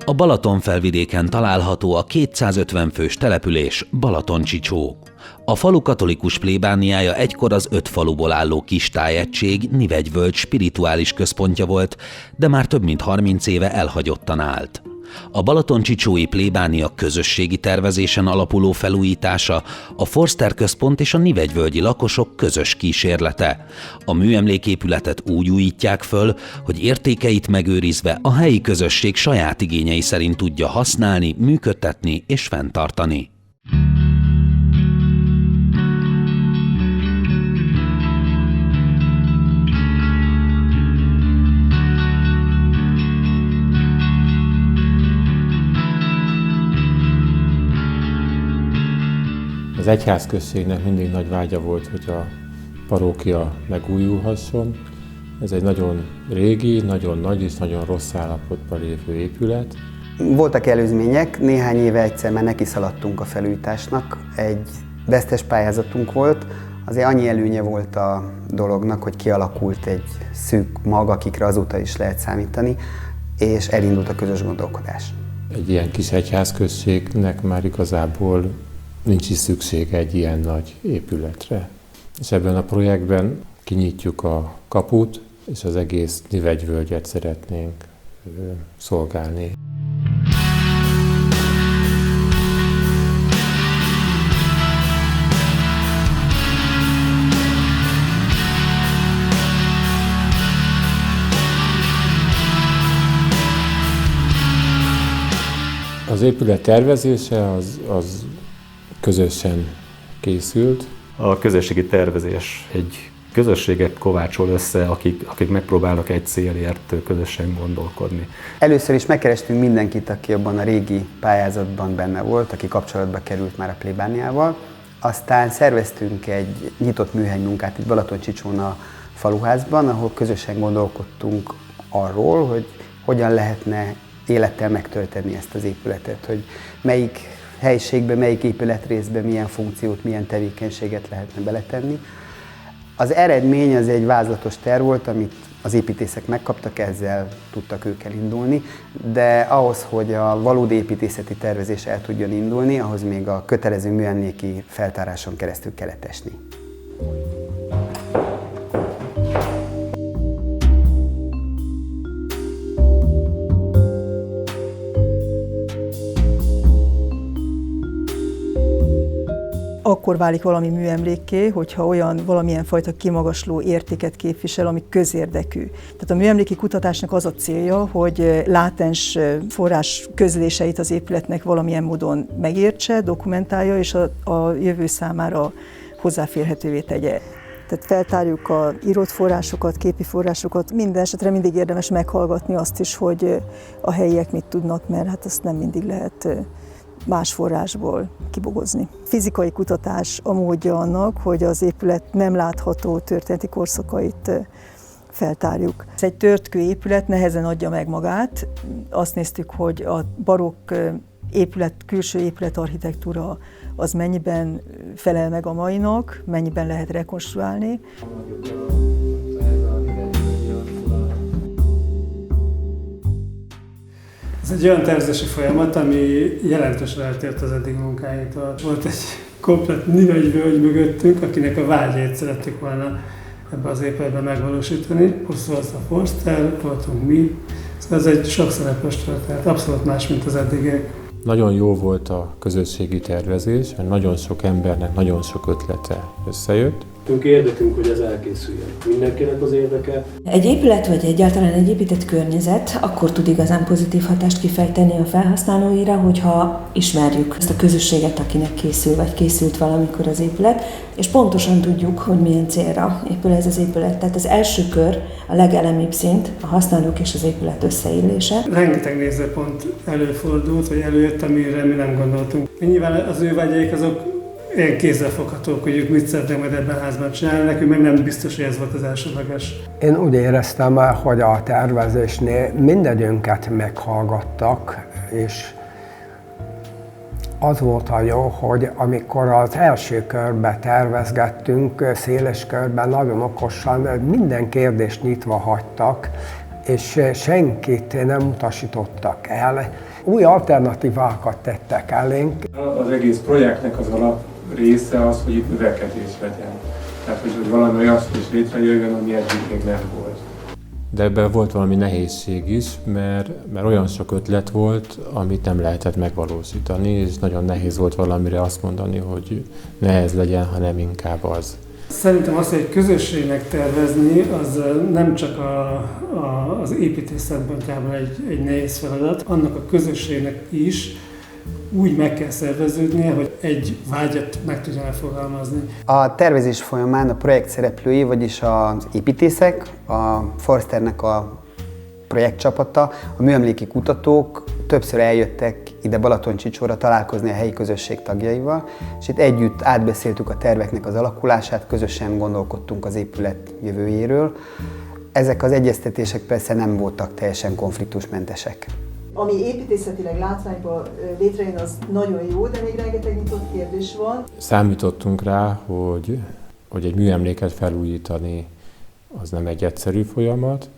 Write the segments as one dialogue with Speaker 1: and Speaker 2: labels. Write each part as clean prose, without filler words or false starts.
Speaker 1: A Balatonfelvidéken található a 250 fős település Balaton-Csicsó. A falu katolikus plébániája egykor az 5 faluból álló kistájegység Nivegyvölgy spirituális központja volt, de már több mint 30 éve elhagyottan állt. A Balaton-Csicsói plébánia közösségi tervezésen alapuló felújítása a Forster központ és a nivegyvölgyi lakosok közös kísérlete. A műemléképületet úgy újítják föl, hogy értékeit megőrizve a helyi közösség saját igényei szerint tudja használni, működtetni és fenntartani.
Speaker 2: Az egyházközségnek mindig nagy vágya volt, hogy a parókia megújulhasson. Ez egy nagyon régi, nagyon nagy és nagyon rossz állapotban lévő épület.
Speaker 3: Voltak előzmények, néhány éve egyszer már neki szaladtunk a felújításnak. Egy vesztes pályázatunk volt, azért annyi előnye volt a dolognak, hogy kialakult egy szűk mag, akikre azóta is lehet számítani, és elindult a közös gondolkodás.
Speaker 2: Egy ilyen kis egyházközségnek már igazából nincs is szüksége egy ilyen nagy épületre. És ebben a projektben kinyitjuk a kaput, és az egész Nivegyvölgyet szeretnénk szolgálni. Az épület tervezése az közösen készült.
Speaker 4: A közösségi tervezés egy közösséget kovácsol össze, akik megpróbálnak egy célért közösen gondolkodni.
Speaker 3: Először is megkerestünk mindenkit, aki abban a régi pályázatban benne volt, aki kapcsolatba került már a plébániával. Aztán szerveztünk egy nyitott műhelymunkát itt Balaton-Csicsón a faluházban, ahol közösen gondolkodtunk arról, hogy hogyan lehetne élettel megtölteni ezt az épületet, hogy melyik helyiségben, melyik épületrészben milyen funkciót, milyen tevékenységet lehetne beletenni. Az eredmény az egy vázlatos terv volt, amit az építészek megkaptak, ezzel tudtak ők elindulni, de ahhoz, hogy a valódi építészeti tervezés el tudjon indulni, ahhoz még a kötelező műemléki feltáráson keresztül kellett esni.
Speaker 5: Akkor válik valami műemlékké, hogyha valamilyen fajta kimagasló értéket képvisel, ami közérdekű. Tehát a műemléki kutatásnak az a célja, hogy látens forrás közléseit az épületnek valamilyen módon megértse, dokumentálja, és a jövő számára hozzáférhetővé tegye. Tehát feltárjuk az írott forrásokat, képi forrásokat, minden esetre mindig érdemes meghallgatni azt is, hogy a helyiek mit tudnak, mert hát azt nem mindig lehet más forrásból kibogozni. Fizikai kutatás a módja annak, hogy az épület nem látható történeti korszakait feltárjuk. Ez egy törtkő épület, nehezen adja meg magát. Azt néztük, hogy a barokk külső épületarchitektúra az mennyiben felel meg a mainak, mennyiben lehet rekonstruálni.
Speaker 6: Ez egy olyan tervezési folyamat, ami jelentősen eltért az eddig munkáinktól. Volt egy komplett nivegyvölgy mögöttünk, akinek a vágyait szerettük volna ebbe az épületben megvalósítani. Plusz volt a Forster, voltunk mi. Szóval ez egy sokszínepes történet, abszolút más, mint az eddigiek.
Speaker 2: Nagyon jó volt a közösségi tervezés, mert nagyon sok embernek nagyon sok ötlete összejött.
Speaker 7: Érdekünk, hogy ez elkészüljön. Mindenkinek az érdeke.
Speaker 8: Egy épület vagy egyáltalán egy épített környezet akkor tud igazán pozitív hatást kifejteni a felhasználóira, hogyha ismerjük ezt a közösséget, akinek készül vagy készült valamikor az épület, és pontosan tudjuk, hogy milyen célra épül ez az épület. Tehát az első kör, a legelemibb szint, a használók és az épület összeillése.
Speaker 6: Rengeteg nézőpont előfordult, vagy előjött, amire mi nem gondoltunk. Nyilván az ő vágyaik azok ilyen kézzelfoghatók, hogy ők mit szeretnék majd ebben a házban csinálni, nekünk meg nem biztos, hogy ez volt az elsődleges.
Speaker 9: Én úgy éreztem, hogy a tervezésnél mindegyünket meghallgattak, és az volt a jó, hogy amikor az első körbe tervezgettünk, széles körben nagyon okosan, minden kérdést nyitva hagytak, és senkit nem utasítottak el, Új alternatívákat tettek elénk.
Speaker 2: Az egész projektnek az alap része az, hogy itt növekedés legyen. Tehát, hogy valami olyat is létrejöjjön, ami eddig még nem volt. De ebben volt valami nehézség is, mert olyan sok ötlet volt, amit nem lehetett megvalósítani, és nagyon nehéz volt valamire azt mondani, hogy ne ez legyen, hanem inkább az.
Speaker 6: Szerintem azt, hogy egy közösségnek tervezni, az nem csak az építés szempontjából egy nehéz feladat, annak a közösségnek is úgy meg kell szerveződnie, hogy egy vágyat meg tudjon elfogalmazni.
Speaker 3: A tervezés folyamán a projekt szereplői, vagyis az építészek, a Forsternek a projektcsapata, a műemléki kutatók többször eljöttek ide Balatoncsicóra találkozni a helyi közösség tagjaival, és itt együtt átbeszéltük a terveknek az alakulását, közösen gondolkodtunk az épület jövőjéről. Ezek az egyeztetések persze nem voltak teljesen konfliktusmentesek.
Speaker 5: Ami építészetileg látványban létrejön, az nagyon jó, de még rengeteg nyitott kérdés van.
Speaker 2: Számítottunk rá, hogy egy műemléket felújítani az nem egy egyszerű folyamat.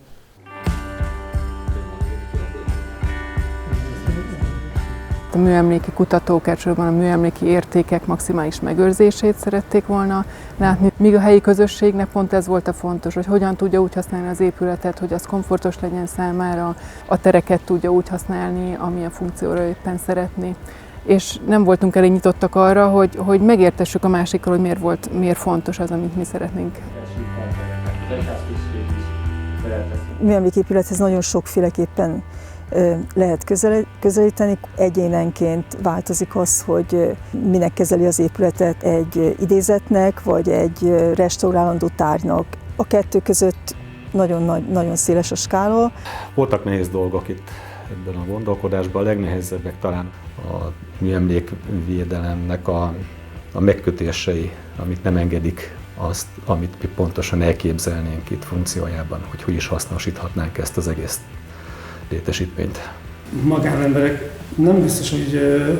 Speaker 10: A műemléki kutatók elsősorban a műemléki értékek maximális megőrzését szerették volna látni, míg a helyi közösségnek pont ez volt a fontos, hogy hogyan tudja úgy használni az épületet, hogy az komfortos legyen számára, a tereket tudja úgy használni, amilyen funkcióra éppen szeretné. És nem voltunk elég nyitottak arra, hogy megértessük a másikkal, hogy miért fontos az, amit mi szeretnénk.
Speaker 5: Műemléképülethez nagyon sokféleképpen lehet közelíteni. Egyénenként változik az, hogy minek kezeli az épületet, egy idézetnek, vagy egy restaurálandó tárgynak. A kettő között nagyon széles a skála.
Speaker 4: Voltak nehéz dolgok itt ebben a gondolkodásban. A legnehezebbek talán a műemlékvédelemnek a megkötései, amit nem engedik azt, amit mi pontosan elképzelnénk itt funkciójában, hogy is hasznosíthatnánk ezt az egész létesítményt.
Speaker 6: Magánemberek nem biztos,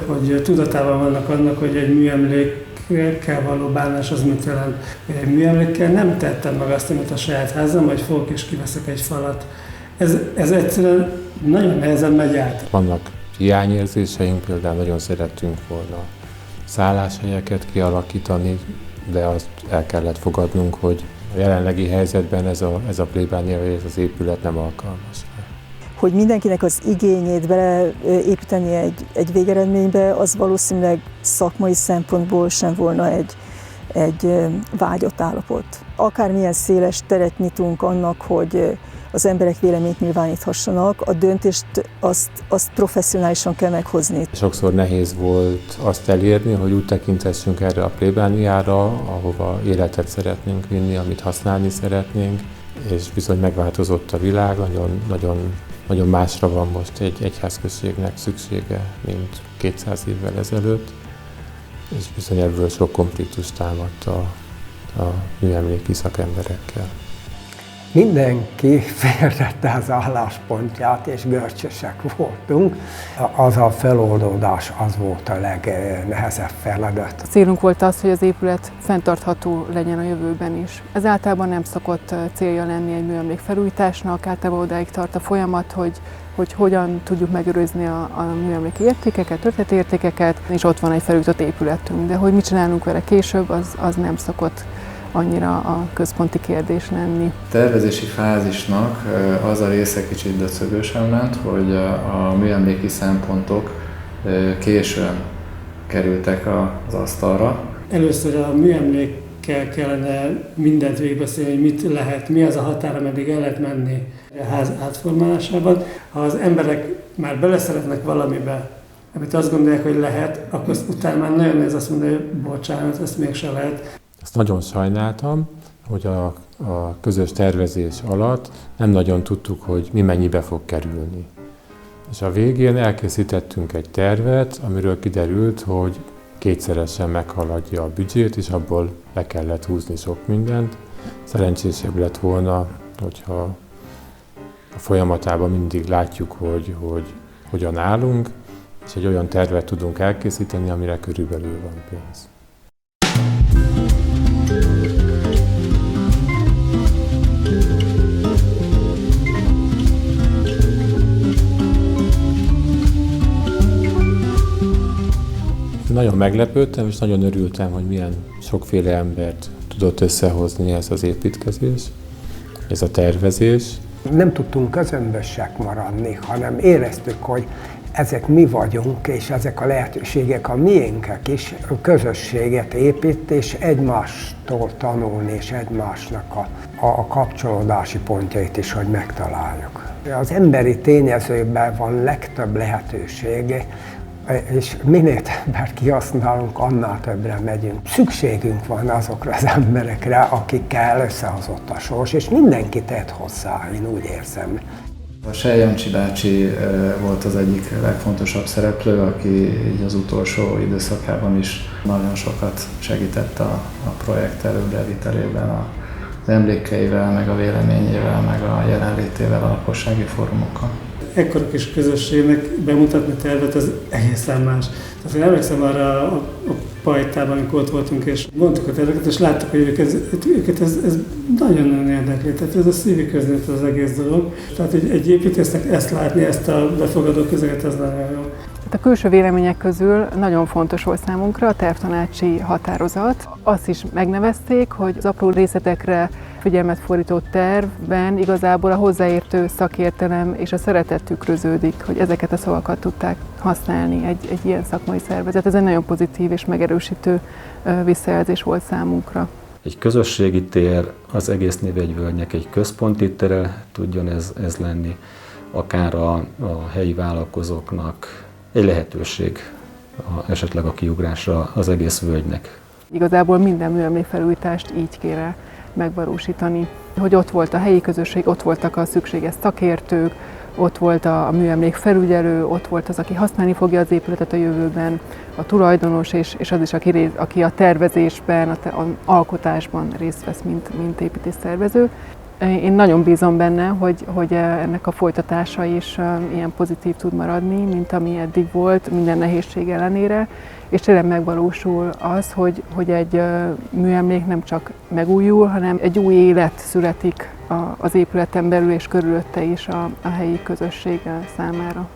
Speaker 6: hogy tudatában vannak annak, hogy egy műemlékkel való bánás az mit jelent. Egy műemlékkel nem tettem meg azt, amit a saját házam, hogy fogok és kiveszek egy falat. Ez egyszerűen nagyon nehezen megy át.
Speaker 2: Vannak hiányérzéseink, például nagyon szerettünk volna szálláshelyeket kialakítani, de azt el kellett fogadnunk, hogy a jelenlegi helyzetben ez a plébánia, ez az épület nem alkalmas.
Speaker 5: Hogy mindenkinek az igényét beleépíteni egy végeredménybe, az valószínűleg szakmai szempontból sem volna egy vágyott állapot. Akármilyen széles teret nyitunk annak, hogy az emberek véleményt nyilváníthassanak, a döntést azt professzionálisan kell meghozni.
Speaker 2: Sokszor nehéz volt azt elérni, hogy úgy tekintessünk erre a plébániára, ahova életet szeretnénk vinni, amit használni szeretnénk, és bizony megváltozott a világ, nagyon másra van most egy egyházközségnek szüksége, mint 200 évvel ezelőtt, és bizony ebből sok konfliktus támadt a műemléki szakemberekkel.
Speaker 9: Mindenki félrette az álláspontját, és görcsösek voltunk. Az a feloldódás az volt a legnehezebb feladat.
Speaker 10: A célunk volt az, hogy az épület fenntartható legyen a jövőben is. Ez általában nem szokott célja lenni egy műemlék felújításnak, általában odáig tart a folyamat, hogy hogyan tudjuk megőrizni a műemléki értékeket, történetértékeket, és ott van egy felújított épületünk. De hogy mit csinálunk vele később, az nem szokott annyira a központi kérdés lenni.
Speaker 11: A tervezési fázisnak az a része kicsit döcögősen ment, hogy a műemléki szempontok későn kerültek az asztalra.
Speaker 6: Először a műemlékkel kellene mindent végigbeszélni, hogy mit lehet, mi az a határ, ameddig el lehet menni a ház átformálásában. Ha az emberek már beleszeretnek valamibe, amit azt gondolják, hogy lehet, akkor utána már nagyon nehéz azt mondani, hogy bocsánat, ezt mégsem lehet.
Speaker 2: Ezt nagyon sajnáltam, hogy a közös tervezés alatt nem nagyon tudtuk, hogy mi mennyibe fog kerülni. És a végén elkészítettünk egy tervet, amiről kiderült, hogy kétszeresen meghaladja a büdzsét, és abból le kellett húzni sok mindent. Szerencsésebb lett volna, hogyha a folyamatában mindig látjuk, hogy hogyan állunk, és egy olyan tervet tudunk elkészíteni, amire körülbelül van pénz. Nagyon meglepődtem, és nagyon örültem, hogy milyen sokféle embert tudott összehozni ez az építkezés, ez a tervezés.
Speaker 9: Nem tudtunk közömbösek maradni, hanem éreztük, hogy ezek mi vagyunk, és ezek a lehetőségek a miénkek is, közösséget épít, és egymástól tanulni, és egymásnak a kapcsolódási pontjait is, hogy megtaláljuk. Az emberi tényezőben van legtöbb lehetőség, és minél többet kihasználunk, annál többre megyünk. Szükségünk van azokra az emberekre, akikkel összehozott a sors, és mindenki tett hozzá, én úgy érzem.
Speaker 11: A Sely Jancsi bácsi volt az egyik legfontosabb szereplő, aki így az utolsó időszakában is nagyon sokat segített a projekt előrevitelében, az emlékeivel, meg a véleményével, meg a jelenlétével a lakossági fórumokon.
Speaker 6: Ekkora kis közösségnek bemutatni tervet, az egészen más. Tehát én emlékszem arra a pajtában, amikor ott voltunk, és mondtuk a terveket, és láttuk, hogy őket ez nagyon-nagyon érdekli. Tehát ez a szívi közlét az egész dolog. Tehát egy építésznek ezt látni, ezt a befogadó közeget, ez nagyon jó.
Speaker 10: A külső vélemények közül nagyon fontos volt számunkra a tervtanácsi határozat. Azt is megnevezték, hogy az apró részletekre figyelmet fordító tervben igazából a hozzáértő szakértelem és a szeretet tükröződik, hogy ezeket a szavakat tudták használni egy ilyen szakmai szervezet. Ez egy nagyon pozitív és megerősítő visszajelzés volt számunkra.
Speaker 4: Egy közösségi tér, az egész Nivegyvölgynek egy központi tere tudjon ez lenni, akár a helyi vállalkozóknak egy lehetőség esetleg a kiugrásra az egész völgynek.
Speaker 10: Igazából minden műemlékfelújítást így kéne megvalósítani, hogy ott volt a helyi közösség, ott voltak a szükséges szakértők, ott volt a műemlék felügyelő, ott volt az, aki használni fogja az épületet a jövőben, a tulajdonos, és az is, aki a tervezésben, az alkotásban részt vesz, mint építésztervező. Én nagyon bízom benne, hogy ennek a folytatása is ilyen pozitív tud maradni, mint ami eddig volt, minden nehézség ellenére, és tényleg megvalósul az, hogy egy műemlék nem csak megújul, hanem egy új élet születik az épületen belül és körülötte is a helyi közösség számára.